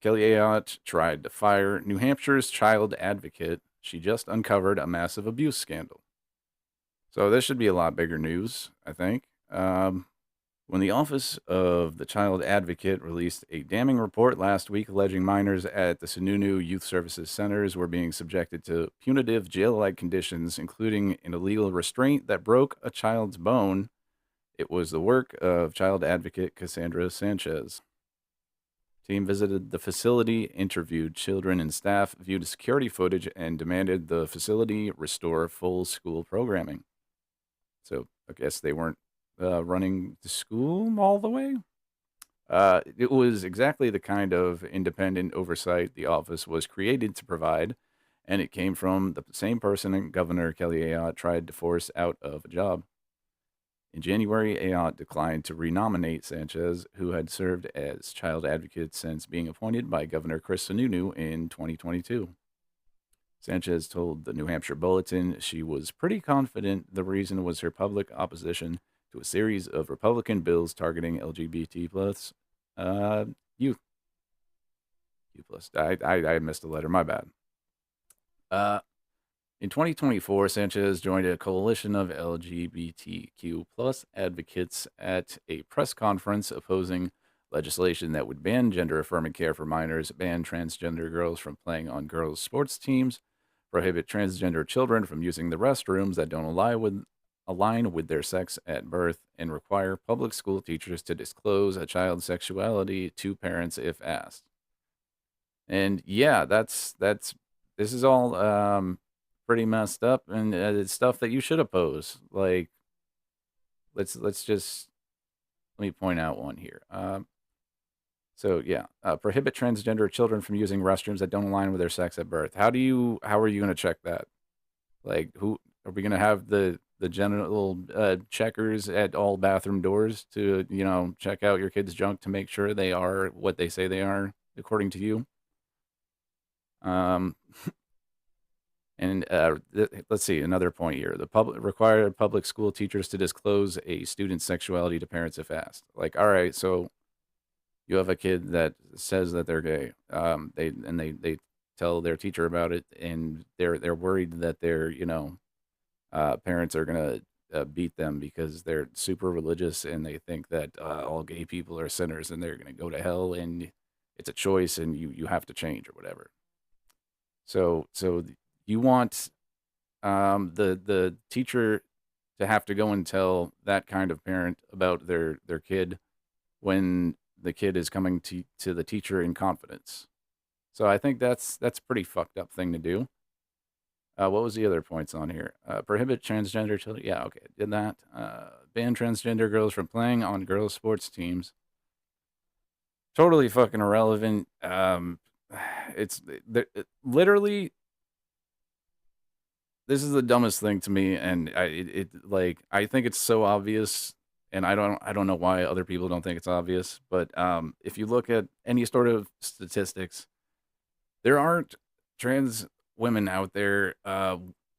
Kelly Ayotte tried to fire New Hampshire's child advocate. She just uncovered a massive abuse scandal. So this should be a lot bigger news, I think. When the Office of the Child Advocate released a damning report last week alleging minors at the Sununu Youth Services Centers were being subjected to punitive jail like conditions, including an illegal restraint that broke a child's bone, it was the work of child advocate Cassandra Sanchez. Team visited the facility, interviewed children and staff, viewed security footage, and demanded the facility restore full school programming. So I guess they weren't running the school all the way. It was exactly the kind of independent oversight the office was created to provide, and it came from the same person Governor Kelly Ayotte tried to force out of a job. In January, Ayotte declined to renominate Sanchez, who had served as child advocate since being appointed by Governor Chris Sununu in 2022. Sanchez told the New Hampshire Bulletin she was pretty confident the reason was her public opposition to a series of Republican bills targeting LGBT plus youth. U plus. I missed a letter. My bad. Uh, in 2024, Sanchez joined a coalition of LGBTQ plus advocates at a press conference opposing legislation that would ban gender affirming care for minors, ban transgender girls from playing on girls' sports teams, prohibit transgender children from using the restrooms that don't align with their sex at birth, and require public school teachers to disclose a child's sexuality to parents if asked. And yeah, that's this is all pretty messed up, and it's stuff that you should oppose. Like, let's just let me point out one here. So yeah, prohibit transgender children from using restrooms that don't align with their sex at birth. How are you going to check that? Like, who are we going to have the genital checkers at all bathroom doors to check out your kid's junk to make sure they are what they say they are according to you? Um, And let's see another point here. The public required public school teachers to disclose a student's sexuality to parents if asked. Like, all right, so you have a kid that says that they're gay. They tell their teacher about it, and they're worried that their parents are gonna beat them because they're super religious and they think that all gay people are sinners and they're gonna go to hell, and it's a choice and you have to change or whatever. So you want the teacher to have to go and tell that kind of parent about their kid when the kid is coming to the teacher in confidence. So I think that's a pretty fucked up thing to do. What was the other points on here? Prohibit transgender children. Yeah, okay, did that. Ban transgender girls from playing on girls' sports teams. Totally fucking irrelevant. It's literally this is the dumbest thing to me, and I think it's so obvious, and I don't know why other people don't think it's obvious, but if you look at any sort of statistics, there aren't trans women out there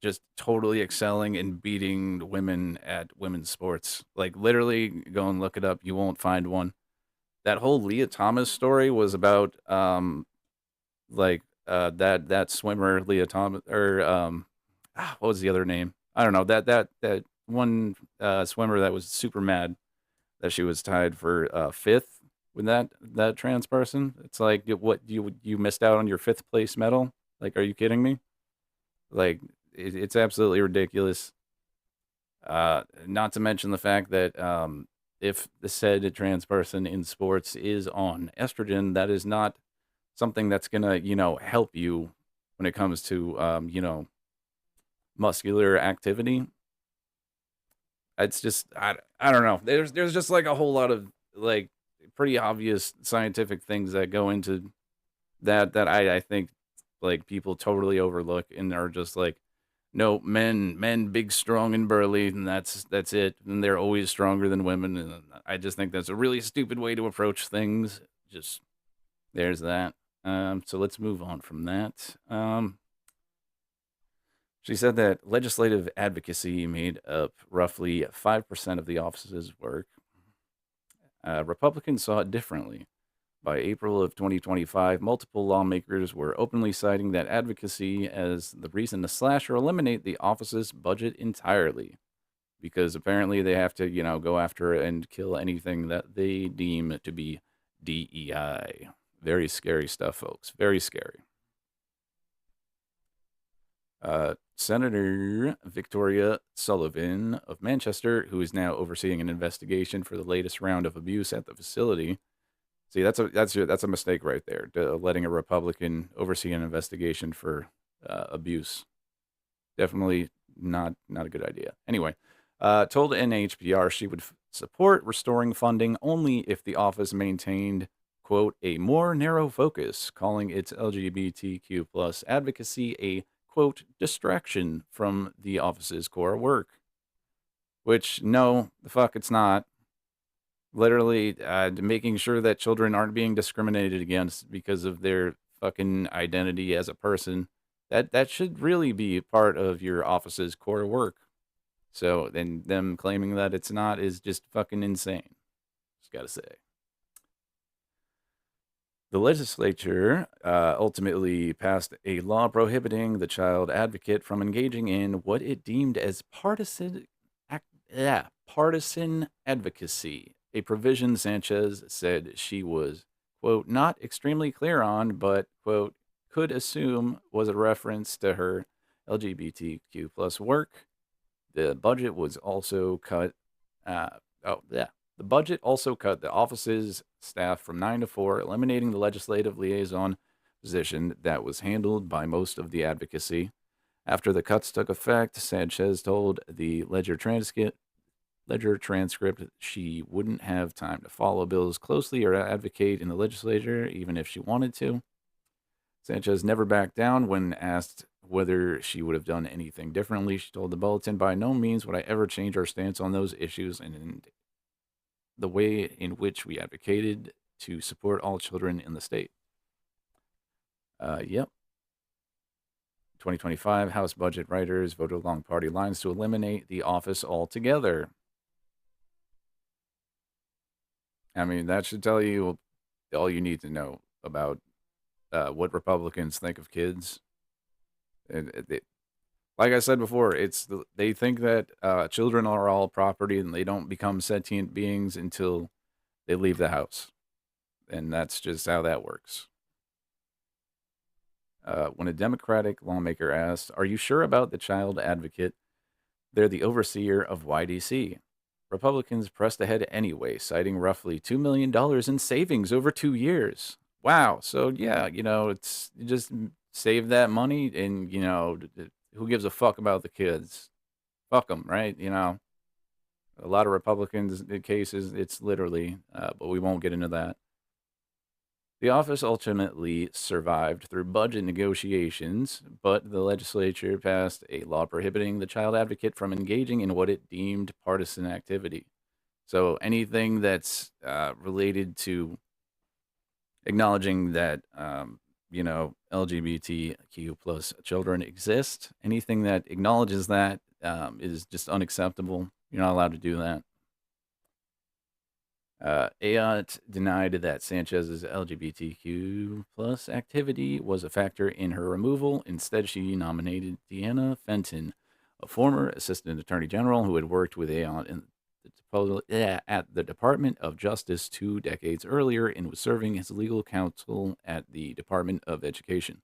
just totally excelling and beating women at women's sports. Like, literally, go and look it up. You won't find one. That whole Leah Thomas story was about that swimmer Leah Thomas, or what was the other name? I don't know. That one swimmer that was super mad that she was tied for fifth with that trans person. It's like, what, you missed out on your fifth place medal? Like, are you kidding me? Like, it's absolutely ridiculous. Not to mention the fact that if the said trans person in sports is on estrogen, that is not something that's gonna help you when it comes to muscular activity. It's just, I don't know. There's just like a whole lot of like pretty obvious scientific things that go into that I think like people totally overlook and are just like, no, men big, strong, and burly, and that's it, and they're always stronger than women, and I just think that's a really stupid way to approach things. Just there's that. So let's move on from that. She said that legislative advocacy made up roughly 5% of the office's work. Republicans saw it differently. By April of 2025, multiple lawmakers were openly citing that advocacy as the reason to slash or eliminate the office's budget entirely, because apparently they have to, go after and kill anything that they deem to be DEI. Very scary stuff, folks. Very scary. Senator Victoria Sullivan of Manchester, who is now overseeing an investigation for the latest round of abuse at the facility. See, that's a mistake right there. Letting a Republican oversee an investigation for abuse, definitely not a good idea. Anyway, told NHPR she would support restoring funding only if the office maintained, quote, a more narrow focus, calling its LGBTQ plus advocacy a, quote, distraction from the office's core work. Which, no, the fuck it's not. Literally making sure that children aren't being discriminated against because of their fucking identity as a person. That should really be part of your office's core work. So then them claiming that it's not is just fucking insane. Just gotta say. The legislature ultimately passed a law prohibiting the child advocate from engaging in what it deemed as partisan advocacy, a provision Sanchez said she was, quote, not extremely clear on, but, quote, could assume was a reference to her LGBTQ plus work. The budget was also cut. The budget also cut the office's staff from 9 to 4, eliminating the legislative liaison position that was handled by most of the advocacy. After the cuts took effect, Sanchez told the Ledger transcript she wouldn't have time to follow bills closely or advocate in the legislature, even if she wanted to. Sanchez never backed down when asked whether she would have done anything differently. She told the Bulletin, by no means would I ever change our stance on those issues and the way in which we advocated to support all children in the state. Yep. 2025 House budget writers voted along party lines to eliminate the office altogether. I mean, that should tell you all you need to know about what Republicans think of kids. Like I said before, they think that children are all property and they don't become sentient beings until they leave the house. And that's just how that works. When a Democratic lawmaker asked, are you sure about the child advocate? They're the overseer of YDC. Republicans pressed ahead anyway, citing roughly $2 million in savings over 2 years. Wow. So, yeah, it's just save that money and, who gives a fuck about the kids? Fuck them, right? A lot of Republicans in cases, it's literally, but we won't get into that. The office ultimately survived through budget negotiations, but the legislature passed a law prohibiting the child advocate from engaging in what it deemed partisan activity. So anything that's related to acknowledging that, LGBTQ plus children exist, anything that acknowledges that is just unacceptable. You're not allowed to do that. Ayotte denied that Sanchez's LGBTQ plus activity was a factor in her removal. Instead, she nominated Deanna Fenton, a former assistant attorney general who had worked with Ayotte at the Department of Justice 2 decades earlier and was serving as legal counsel at the Department of Education.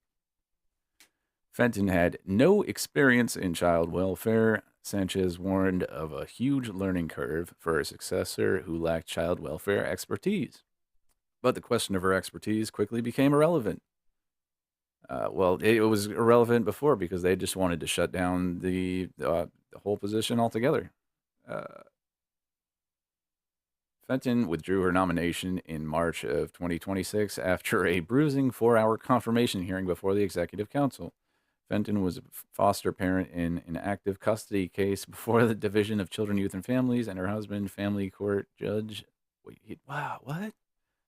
Fenton had no experience in child welfare. Sanchez warned of a huge learning curve for her successor who lacked child welfare expertise. But the question of her expertise quickly became irrelevant. It was irrelevant before because they just wanted to shut down the whole position altogether. Fenton withdrew her nomination in March of 2026 after a bruising 4-hour confirmation hearing before the Executive Council. Fenton was a foster parent in an active custody case before the Division of Children, Youth, and Families, and her husband, family court judge,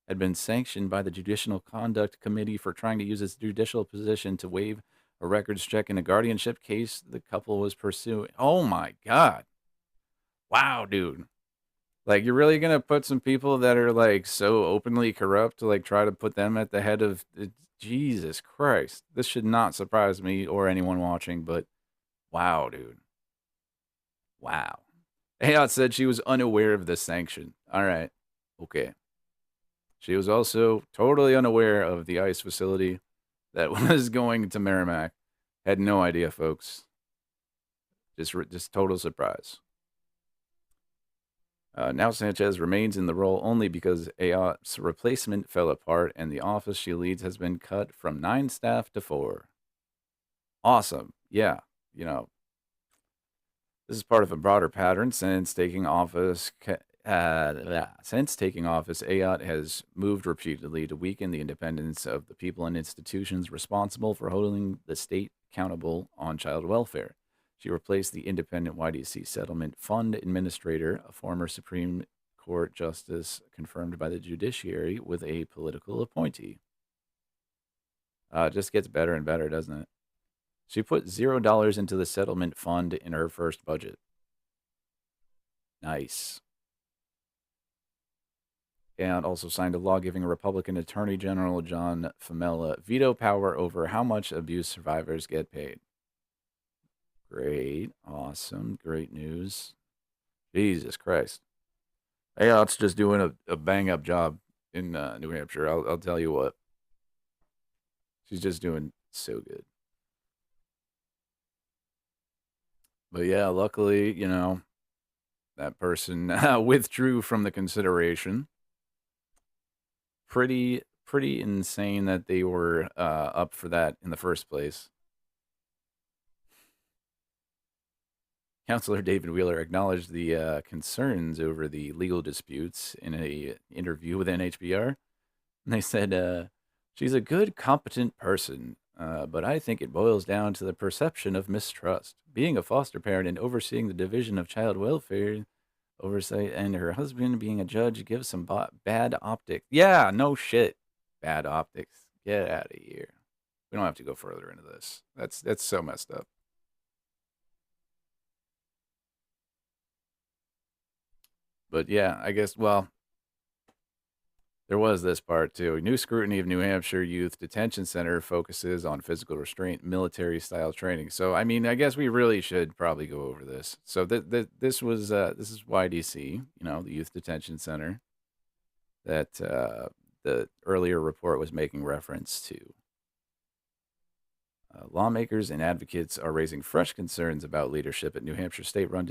had been sanctioned by the Judicial Conduct Committee for trying to use its judicial position to waive a records check in a guardianship case the couple was pursuing. Oh my God. Wow, dude. Like, you're really gonna put some people that are, like, so openly corrupt to, like, try to put them at the head of Jesus Christ. This should not surprise me or anyone watching, but wow, dude. Wow. Hayat said she was unaware of the sanction. All right. Okay. She was also totally unaware of the ICE facility that was going to Merrimack. Had no idea, folks. Just total surprise. Now Sanchez remains in the role only because Ayot's replacement fell apart and the office she leads has been cut from 9 staff to 4. Awesome. Yeah. You know, this is part of a broader pattern since taking office. Ayot has moved repeatedly to weaken the independence of the people and institutions responsible for holding the state accountable on child welfare. She replaced the independent YDC Settlement Fund administrator, a former Supreme Court justice confirmed by the judiciary, with a political appointee. It just gets better and better, doesn't it? She put $0 into the settlement fund in her first budget. Nice. And also signed a law giving Republican Attorney General John Famella veto power over how much abuse survivors get paid. Great. Awesome. Great news. Jesus Christ. Ayot's just doing a bang up job in New Hampshire. I'll tell you what. She's just doing so good. But yeah, luckily, you know, that person withdrew from the consideration. Pretty insane that they were up for that in the first place. Councillor David Wheeler acknowledged the concerns over the legal disputes in a interview with NHBR. And they said, she's a good, competent person, but I think it boils down to the perception of mistrust. Being a foster parent and overseeing the division of child welfare oversight and her husband being a judge gives some bad optics. Yeah, no shit. Bad optics. Get out of here. We don't have to go further into this. That's so messed up. But yeah, I guess, well, there was this part too. New scrutiny of New Hampshire Youth Detention Center focuses on physical restraint, military style training. So, I mean, I guess we really should probably go over this. So, this is YDC, you know, the Youth Detention Center that the earlier report was making reference to. Lawmakers and advocates are raising fresh concerns about leadership at New Hampshire state-run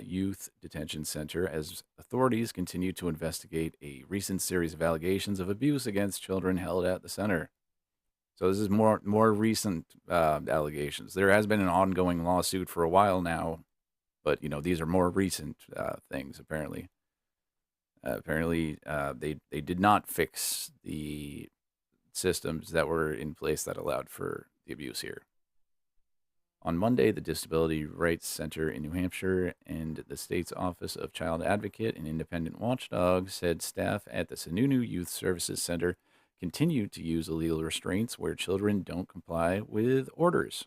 youth detention center as authorities continue to investigate a recent series of allegations of abuse against children held at the center. So this is more recent allegations. There has been an ongoing lawsuit for a while now, but you know these are more recent things. Apparently, they did not fix the systems that were in place that allowed for the abuse here. On Monday, the Disability Rights Center in New Hampshire and the state's Office of Child Advocate and Independent Watchdog said staff at the Sununu Youth Services Center continue to use illegal restraints where children don't comply with orders.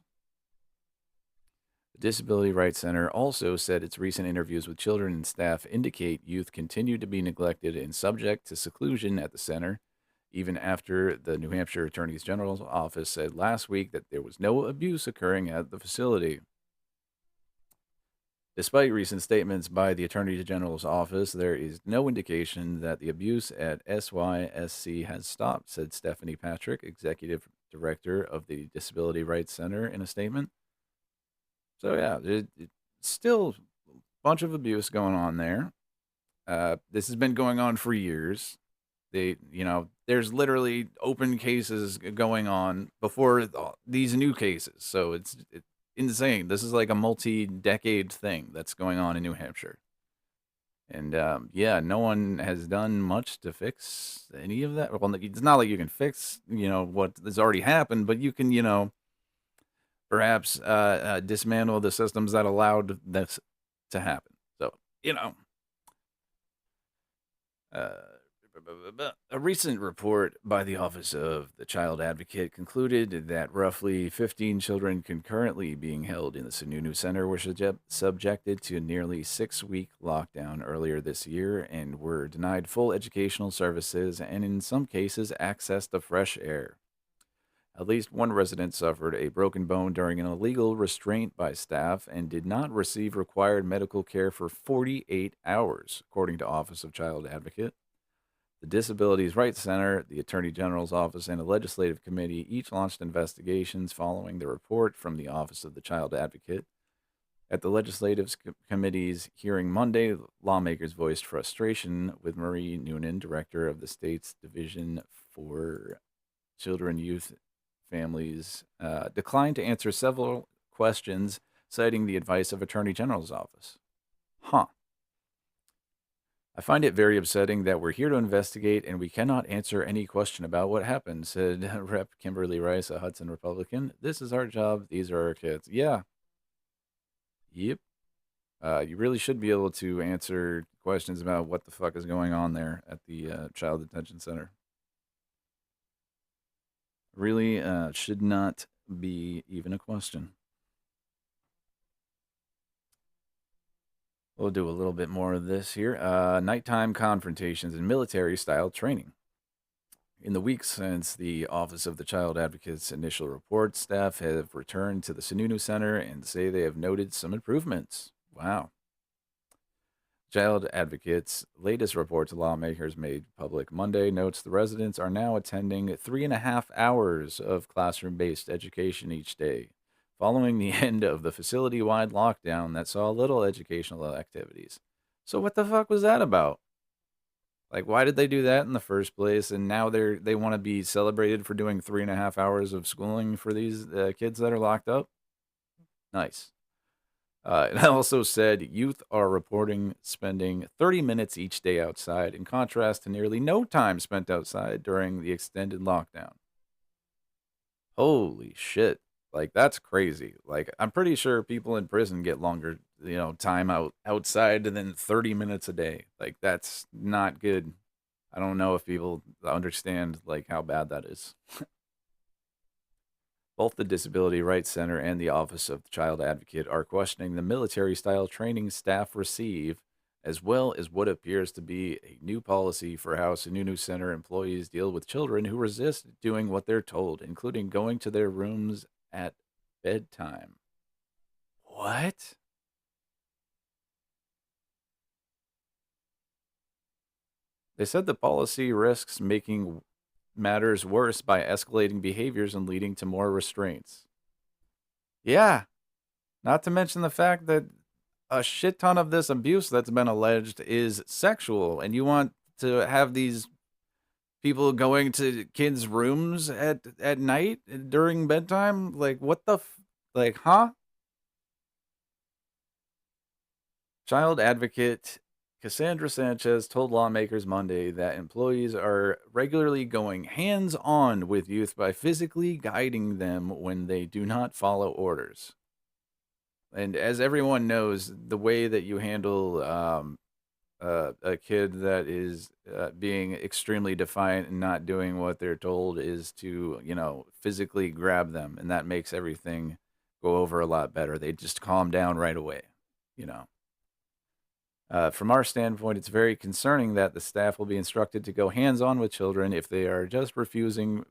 The Disability Rights Center also said its recent interviews with children and staff indicate youth continue to be neglected and subject to seclusion at the center, even after the New Hampshire Attorney General's office said last week that there was no abuse occurring at the facility. Despite recent statements by the Attorney General's office, there is no indication that the abuse at SYSC has stopped, said Stephanie Patrick, Executive Director of the Disability Rights Center, in a statement. So, yeah, it's still a bunch of abuse going on there. This has been going on for years. There's literally open cases going on before these new cases. So it's insane. This is like a multi-decade thing that's going on in New Hampshire. And yeah, no one has done much to fix any of that. Well, it's not like you can fix, what has already happened, but you can, perhaps dismantle the systems that allowed this to happen. So, uh, A recent report by the Office of the Child Advocate concluded that roughly 15 children concurrently being held in the Sununu Center were subjected to a nearly 6-week lockdown earlier this year and were denied full educational services and, in some cases, access to fresh air. At least one resident suffered a broken bone during an illegal restraint by staff and did not receive required medical care for 48 hours, according to Office of Child Advocate. The Disabilities Rights Center, the Attorney General's Office, and a legislative committee each launched investigations following the report from the Office of the Child Advocate. At the Legislative Committee's hearing Monday, lawmakers voiced frustration with Marie Noonan, director of the state's Division for Children, Youth, Families, declined to answer several questions, citing the advice of Attorney General's Office. Huh. I find it very upsetting that we're here to investigate and we cannot answer any question about what happened, said Rep. Kimberly Rice, a Hudson Republican. This is our job. These are our kids. Yeah. Yep. You really should be able to answer questions about what the fuck is going on there at the Child Detention Center. Really should not be even a question. We'll do a little bit more of this here. Nighttime confrontations and military-style training. In the weeks since the Office of the Child Advocate's initial report, staff have returned to the Sununu Center and say they have noted some improvements. Wow. Child Advocate's latest report to lawmakers made public Monday notes the residents are now attending 3.5 hours of classroom-based education each day, following the end of the facility-wide lockdown that saw little educational activities. So what the fuck was that about? Like, why did they do that in the first place? And now they want to be celebrated for doing 3.5 hours of schooling for these kids that are locked up? Nice. It also said youth are reporting spending 30 minutes each day outside, in contrast to nearly no time spent outside during the extended lockdown. Holy shit. Like, that's crazy. Like, I'm pretty sure people in prison get longer, time outside than 30 minutes a day. Like, that's not good. I don't know if people understand, like, how bad that is. Both the Disability Rights Center and the Office of the Child Advocate are questioning the military-style training staff receive, as well as what appears to be a new policy for how Sununu Center employees deal with children who resist doing what they're told, including going to their rooms at bedtime. What? They said the policy risks making matters worse by escalating behaviors and leading to more restraints. Yeah, not to mention the fact that a shit ton of this abuse that's been alleged is sexual, and you want to have these people going to kids' rooms at night during bedtime? Like, what the like, huh? Child advocate Cassandra Sanchez told lawmakers Monday that employees are regularly going hands-on with youth by physically guiding them when they do not follow orders. And as everyone knows, the way that you handle a kid that is being extremely defiant and not doing what they're told is to, physically grab them. And that makes everything go over a lot better. They just calm down right away, From our standpoint, it's very concerning that the staff will be instructed to go hands-on with children if they are just refusing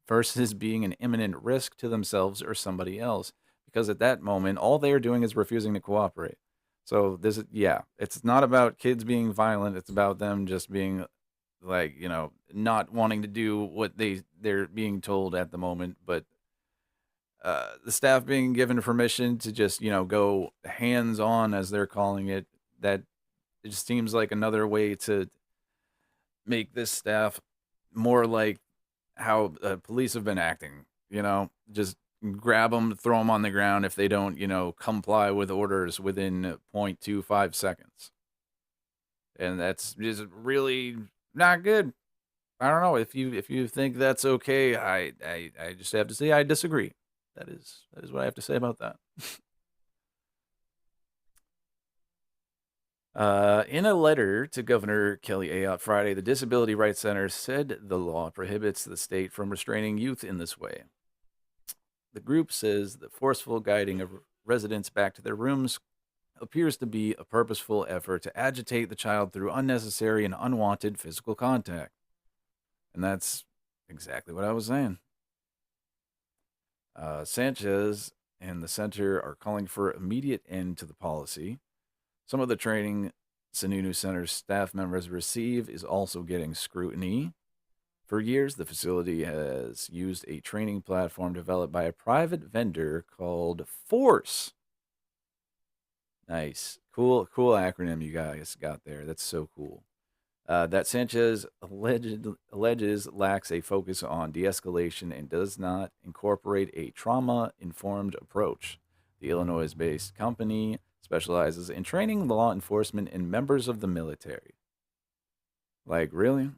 versus being an imminent risk to themselves or somebody else. Because at that moment, all they are doing is refusing to cooperate. So it's not about kids being violent. It's about them just being like, not wanting to do what they're being told at the moment. But the staff being given permission to just, go hands-on, as they're calling it, that it just seems like another way to make this staff more like how police have been acting, just grab them, throw them on the ground if they don't, comply with orders within 0.25 seconds. And that's just really not good. I don't know if you think that's okay. I just have to say I disagree. That is what I have to say about that. In a letter to Governor Kelly Ayotte Friday, the Disability Rights Center said the law prohibits the state from restraining youth in this way. The group says the forceful guiding of residents back to their rooms appears to be a purposeful effort to agitate the child through unnecessary and unwanted physical contact. And that's exactly what I was saying. Sanchez and the center are calling for immediate end to the policy. Some of the training Sununu Center's staff members receive is also getting scrutiny. For years, the facility has used a training platform developed by a private vendor called Force. Nice. Cool acronym you guys got there. That's so cool. That Sanchez alleges lacks a focus on de escalation and does not incorporate a trauma informed approach. The Illinois based company specializes in training law enforcement and members of the military. Like, really?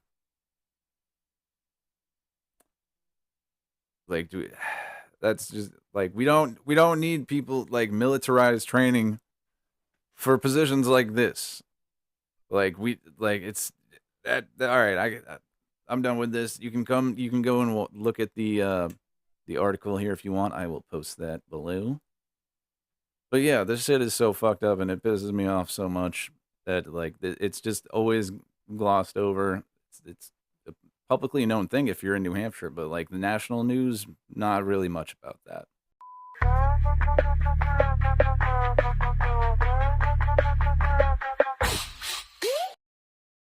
Like, that's just like we don't need people like militarized training for positions like this. Like it's all right. I'm done with this. You can go and look at the article here if you want. I will post that below. But yeah, this shit is so fucked up and it pisses me off so much that like it's just always glossed over. It's a publicly known thing if you're in New Hampshire, but like the national news, not really much about that.